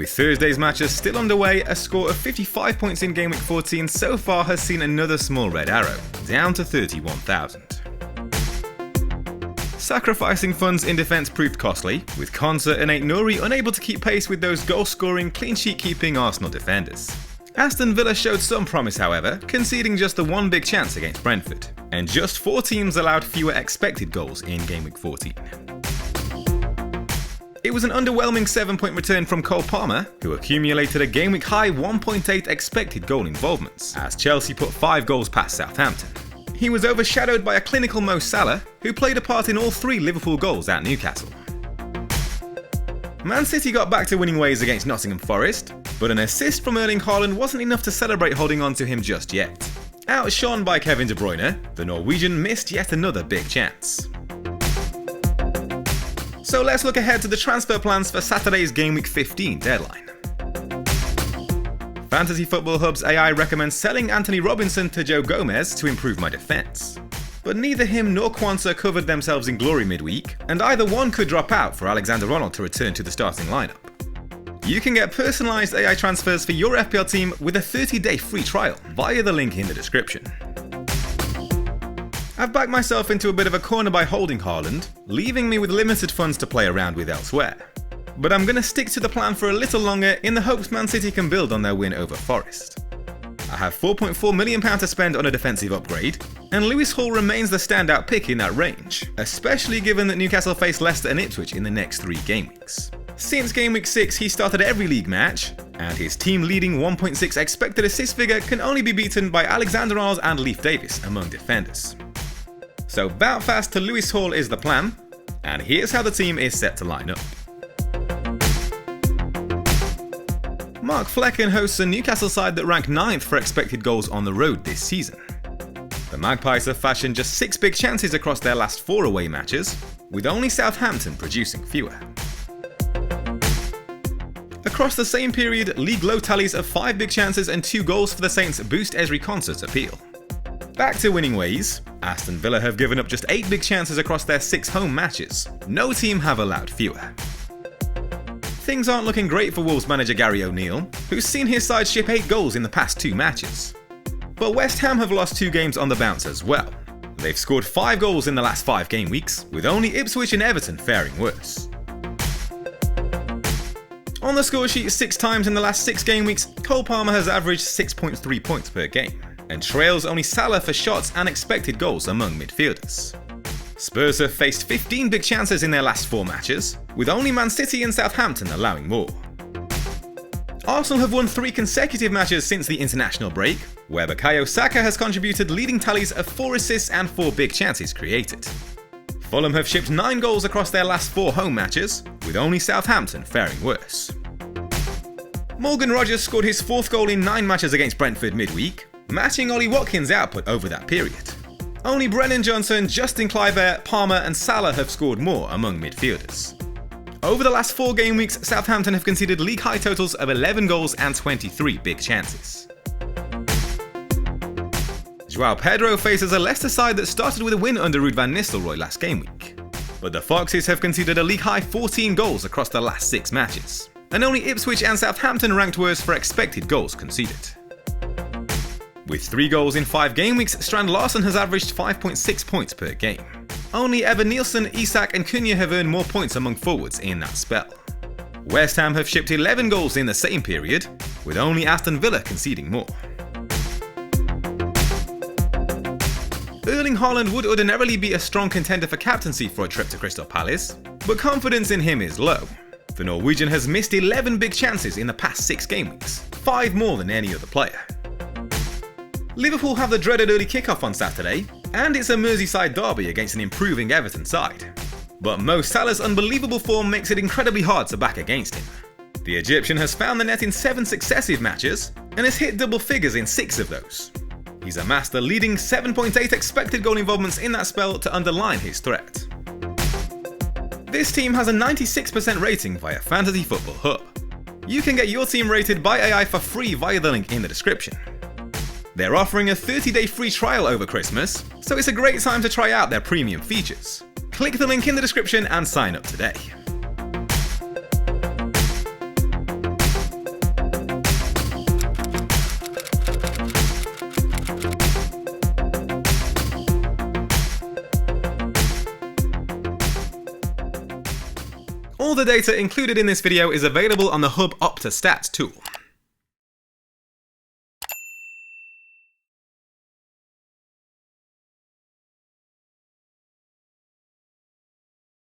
With Thursday's matches still underway, a score of 55 points in Gameweek 14 so far has seen another small red arrow, down to 31,000. Sacrificing funds in defence proved costly, with Konsa and Aït-Nouri unable to keep pace with those goal-scoring, clean sheet-keeping Arsenal defenders. Aston Villa showed some promise however, conceding just the one big chance against Brentford, and just 4 teams allowed fewer expected goals in Gameweek 14. It was an underwhelming 7-point return from Cole Palmer, who accumulated a Gameweek high 1.8 expected goal involvements, as Chelsea put 5 goals past Southampton. He was overshadowed by a clinical Mo Salah, who played a part in all 3 Liverpool goals at Newcastle. Man City got back to winning ways against Nottingham Forest, but an assist from Erling Haaland wasn't enough to celebrate holding on to him just yet. Outshone by Kevin De Bruyne, the Norwegian missed yet another big chance. So let's look ahead to the transfer plans for Saturday's Gameweek 15 deadline. Fantasy Football Hub's AI recommends selling Anthony Robinson to Joe Gomez to improve my defence. But neither him nor Quansah covered themselves in glory midweek, and either one could drop out for Alexander-Arnold to return to the starting lineup. You can get personalised AI transfers for your FPL team with a 30-day free trial via the link in the description. I've backed myself into a bit of a corner by holding Haaland, leaving me with limited funds to play around with elsewhere. But I'm going to stick to the plan for a little longer in the hopes Man City can build on their win over Forest. I have £4.4 million to spend on a defensive upgrade, and Lewis Hall remains the standout pick in that range, especially given that Newcastle face Leicester and Ipswich in the next 3 game weeks. Since Game Week 6 he started every league match, and his team-leading 1.6 expected assist figure can only be beaten by Alexander-Arnold and Leif Davis among defenders. So bout fast to Lewis Hall is the plan, and here's how the team is set to line up. Mark Flecken hosts a Newcastle side that ranked 9th for expected goals on the road this season. The Magpies have fashioned just 6 big chances across their last 4 away matches, with only Southampton producing fewer. Across the same period, league low tallies of 5 big chances and 2 goals for the Saints boost Ezri Konsa's appeal. Back to winning ways, Aston Villa have given up just 8 big chances across their 6 home matches. No team have allowed fewer. Things aren't looking great for Wolves manager Gary O'Neill, who's seen his side ship 8 goals in the past 2 matches. But West Ham have lost 2 games on the bounce as well. They've scored 5 goals in the last 5 game weeks, with only Ipswich and Everton faring worse. On the scoresheet 6 times in the last 6 game weeks, Cole Palmer has averaged 6.3 points per game, and trails only Salah for shots and expected goals among midfielders. Spurs have faced 15 big chances in their last 4 matches, with only Man City and Southampton allowing more. Arsenal have won 3 consecutive matches since the international break, where Bukayo Saka has contributed leading tallies of 4 assists and 4 big chances created. Fulham have shipped 9 goals across their last 4 home matches, with only Southampton faring worse. Morgan Rogers scored his 4th goal in 9 matches against Brentford midweek, matching Ollie Watkins' output over that period. Only Brennan Johnson, Justin Kluivert, Palmer and Salah have scored more among midfielders. Over the last 4 game weeks, Southampton have conceded league high totals of 11 goals and 23 big chances. João Pedro faces a Leicester side that started with a win under Ruud van Nistelrooy last game week. But the Foxes have conceded a league high 14 goals across the last 6 matches, and only Ipswich and Southampton ranked worse for expected goals conceded. With 3 goals in 5 game weeks, Strand Larsen has averaged 5.6 points per game. Only Evan Nielsen, Isak and Cunha have earned more points among forwards in that spell. West Ham have shipped 11 goals in the same period, with only Aston Villa conceding more. Erling Haaland would ordinarily be a strong contender for captaincy for a trip to Crystal Palace, but confidence in him is low. The Norwegian has missed 11 big chances in the past 6 game weeks, 5 more than any other player. Liverpool have the dreaded early kickoff on Saturday, and it's a Merseyside derby against an improving Everton side. But Mo Salah's unbelievable form makes it incredibly hard to back against him. The Egyptian has found the net in 7 successive matches, and has hit double figures in 6 of those. He's amassed a leading 7.8 expected goal involvements in that spell to underline his threat. This team has a 96% rating via Fantasy Football Hub. You can get your team rated by AI for free via the link in the description. They're offering a 30-day free trial over Christmas, so it's a great time to try out their premium features. Click the link in the description and sign up today. All the data included in this video is available on the Hub Opta Stats tool.